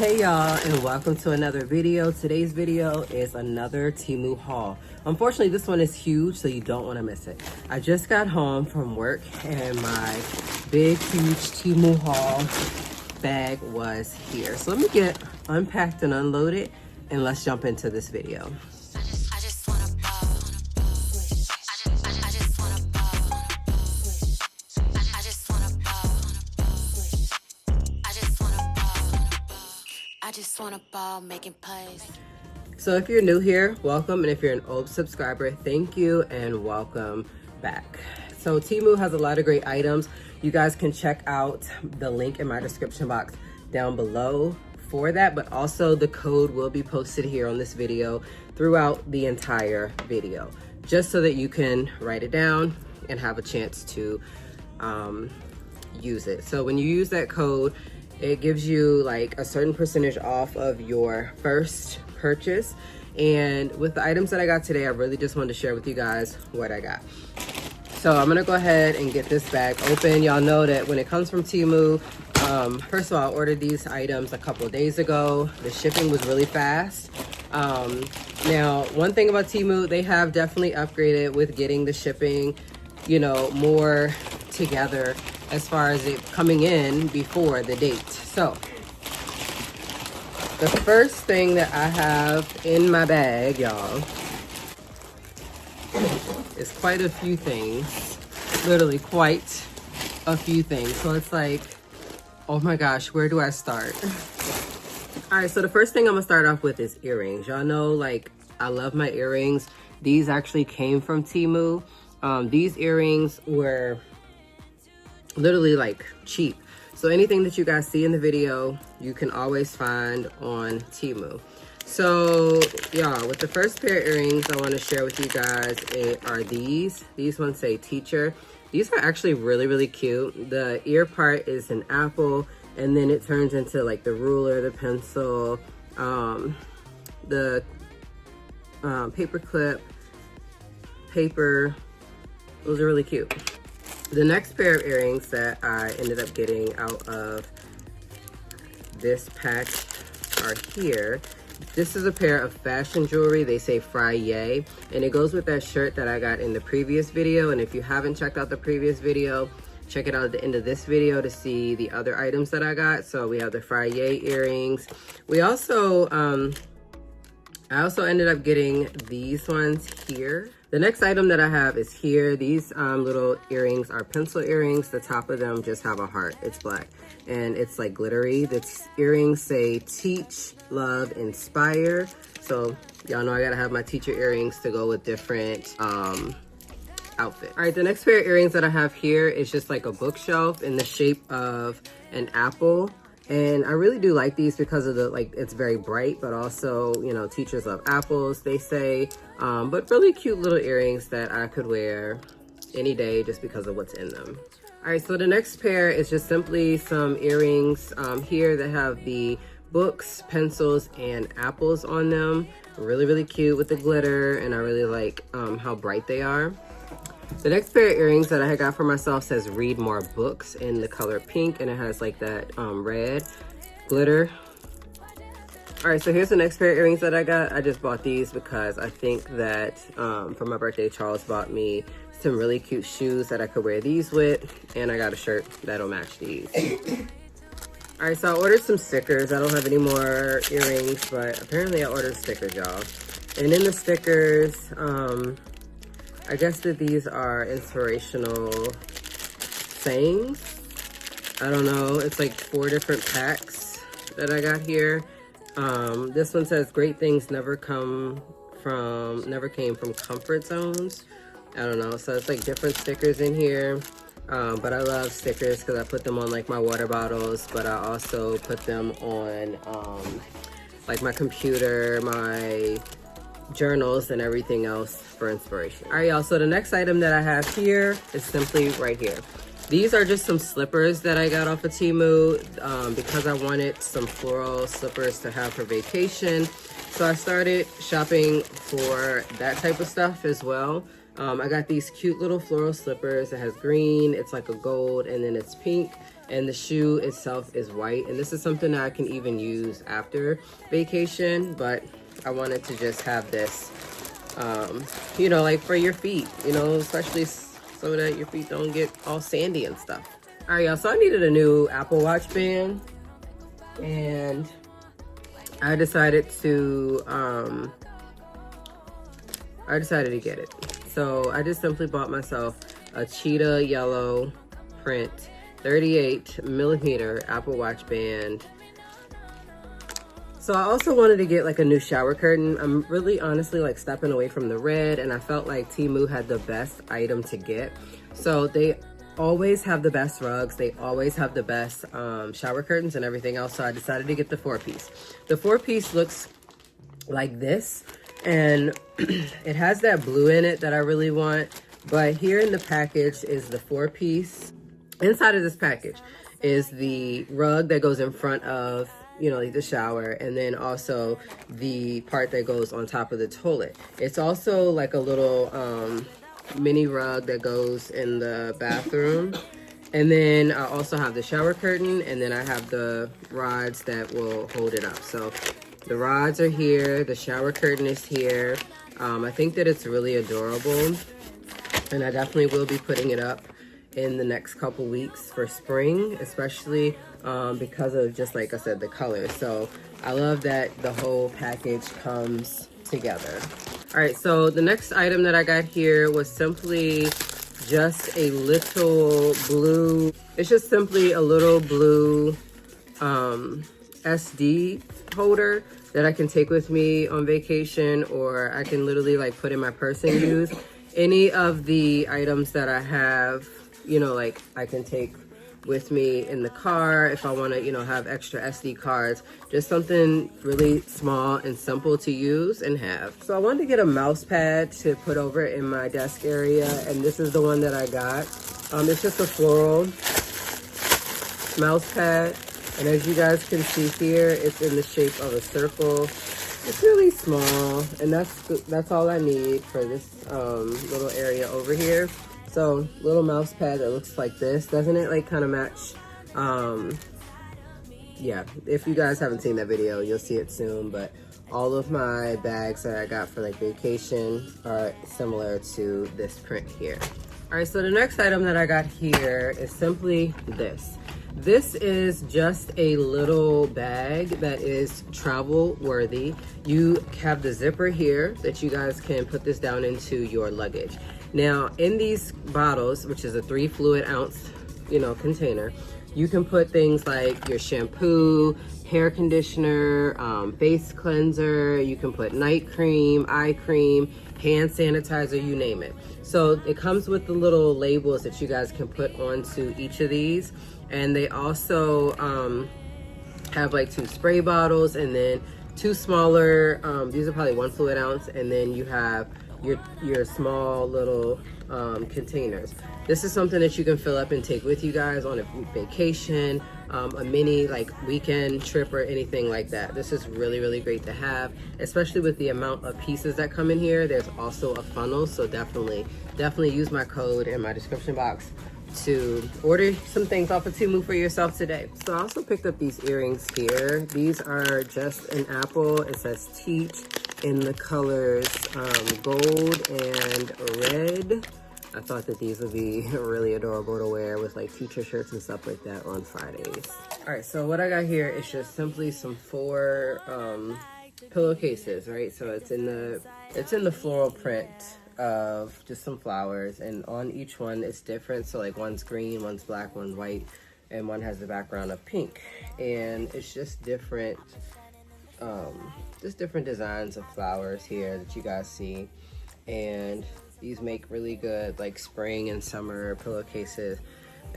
Hey y'all, and welcome to another video. Today's video is another Temu haul. Unfortunately, this one is huge, so you don't want to miss it. I just got home from work and my big, huge Temu haul bag was here. So let me get unpacked and unloaded, and let's jump into this video. So if you're new here, welcome, and if you're an old subscriber, thank you and welcome back. So Temu has a lot of great items. You guys can check out the link in my description box down below for that, but also the code will be posted here on this video throughout the entire video, just so that you can write it down and have a chance to use it. So when you use that code, it gives you like a certain percentage off of your first purchase. And with the items that I got today, I really just wanted to share with you guys what I got. So I'm gonna go ahead and get this bag open. Y'all know that when it comes from Temu, first of all, I ordered these items a couple of days ago. The shipping was really fast. Now, one thing about Temu, they have definitely upgraded with getting the shipping, you know, more together as far as it coming in before the date. So the first thing that I have in my bag, y'all, is quite a few things. Literally quite a few things. So it's like, oh my gosh, where do I start? All right, so the first thing I'm gonna start off with is earrings. Y'all know, like, I love my earrings. These actually came from Temu. These earrings were literally like cheap. So anything that you guys see in the video, you can always find on Temu. So y'all, with the first pair of earrings I want to share with you guys are these. These ones say teacher. These are actually really, really cute. The ear part is an apple, and then it turns into like the ruler, the pencil, the paper clip, paper. Those are really cute. The next pair of earrings that I ended up getting out of this pack are here. This is a pair of fashion jewelry. They say Heyyyy, and it goes with that shirt that I got in the previous video. And if you haven't checked out the previous video, check it out at the end of this video to see the other items that I got. So we have the Heyyyy earrings. We also, I also ended up getting these ones here. The next item that I have is here. These little earrings are pencil earrings. The top of them just have a heart. It's black and it's like glittery. The earrings say teach, love, inspire. So y'all know I gotta have my teacher earrings to go with different outfits. All right, the next pair of earrings that I have here is just like a bookshelf in the shape of an apple. And I really do like these because of the, like, it's very bright, but also, you know, teachers love apples, they say. But really cute little earrings that I could wear any day just because of what's in them. All right, so the next pair is just simply some earrings here that have the books, pencils, and apples on them. Really, really cute with the glitter, and I really like how bright they are. The next pair of earrings that I got for myself says read more books in the color pink, and it has like that red glitter. All right, so here's the next pair of earrings that I got. I just bought these because I think that for my birthday, Charles bought me some really cute shoes that I could wear these with, and I got a shirt that'll match these. All right, so I ordered some stickers. I don't have any more earrings, but apparently I ordered stickers, y'all. And in the stickers, I guess that these are inspirational sayings. I don't know. It's like 4 different packs that I got here. This one says great things never came from comfort zones. I don't know. So it's like different stickers in here. But I love stickers because I put them on like my water bottles, but I also put them on like my computer, my journals, and everything else for inspiration. All right, y'all, so the next item that I have here is simply right here. These are just some slippers that I got off of Temu because I wanted some floral slippers to have for vacation. So I started shopping for that type of stuff as well. I got these cute little floral slippers. It has green, it's like a gold, and then it's pink. and the shoe itself is white. And this is something that I can even use after vacation, but I wanted to just have this, you know, like for your feet, you know, especially so that your feet don't get all sandy and stuff. All right, y'all, so I needed a new Apple Watch band, and I decided to get it. So I just simply bought myself a cheetah yellow print 38mm Apple Watch band. So I also wanted to get like a new shower curtain. I'm really honestly like stepping away from the red, and I felt like Temu had the best item to get. So they always have the best rugs, they always have the best shower curtains and everything else. So I decided to get the 4-piece. The 4-piece looks like this, and it has that blue in it that I really want. But here in the package is the 4-piece. Inside of this package is the rug that goes in front of, you know, like the shower, and then also the part that goes on top of the toilet. It's also like a little mini rug that goes in the bathroom. And then I also have the shower curtain, and then I have the rods that will hold it up. So the rods are here, the shower curtain is here. I think that it's really adorable, and I definitely will be putting it up in the next couple weeks for spring, especially because of, just like I said, the color. So I love that the whole package comes together. All right, so the next item that I got here was simply just a little blue, it's just simply a little blue SD holder that I can take with me on vacation, or I can literally like put in my purse and use. Any of the items that I have, you know, like I can take with me in the car if I want to, you know, have extra SD cards. Just something really small and simple to use and have. So I wanted to get a mouse pad to put over in my desk area, and this is the one that I got. It's just a floral mouse pad, and as you guys can see here, it's in the shape of a circle. It's really small, and that's all I need for this little area over here. So little mouse pad that looks like this. Doesn't it like kind of match? Yeah, if you guys haven't seen that video, you'll see it soon. But all of my bags that I got for like vacation are similar to this print here. All right, so the next item that I got here is simply this. This is just a little bag that is travel worthy. You have the zipper here that you guys can put this down into your luggage. Now in these bottles, which is a 3 fluid ounce, you know, container, you can put things like your shampoo, hair conditioner, face cleanser. You can put night cream, eye cream, hand sanitizer, you name it. So it comes with the little labels that you guys can put onto each of these. And they also have like 2 spray bottles, and then 2 smaller, these are probably 1 fluid ounce, and then you have your small little containers. This is something that you can fill up and take with you guys on a vacation, a mini like weekend trip or anything like that. This is really, really great to have, especially with the amount of pieces that come in here. There's also a funnel, so definitely use my code in my description box to order some things off of Temu for yourself today. So I also picked up these earrings here. These are just an apple. It says Teach in the colors gold and red. I thought that these would be really adorable to wear with like teacher shirts and stuff like that on Fridays. All right, so what I got here is just simply some 4 pillowcases, right? So it's in the floral print of just some flowers, and on each one it's different. So like one's green, one's black, one's white, and one has the background of pink, and it's just different designs of flowers here that you guys see. And these make really good like spring and summer pillowcases,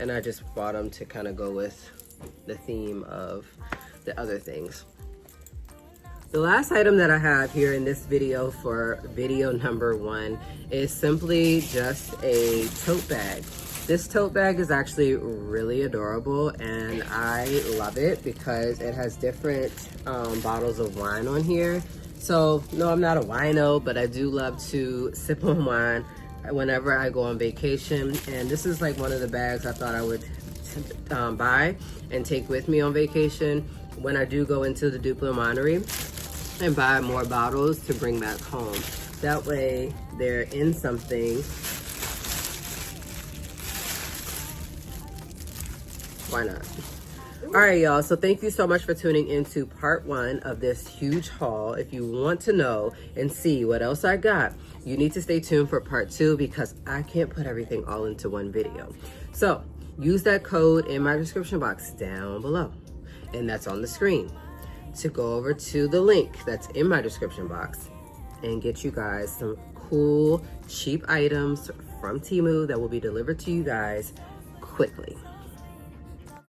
and I just bought them to kind of go with the theme of the other things. The last item that I have here in this video for video number 1 is simply just a tote bag. This tote bag is actually really adorable, and I love it because it has different bottles of wine on here. So no, I'm not a wino, but I do love to sip on wine whenever I go on vacation. And this is like one of the bags I thought I would to buy and take with me on vacation when I do go into the Duplo Monterey and buy more bottles to bring back home. That way they're in something. Why not? All right, y'all. So thank you so much for tuning into part 1 of this huge haul. If you want to know and see what else I got, you need to stay tuned for part 2 because I can't put everything all into one video. So use that code in my description box down below, and that's on the screen, to go over to the link that's in my description box and get you guys some cool, cheap items from Temu that will be delivered to you guys quickly.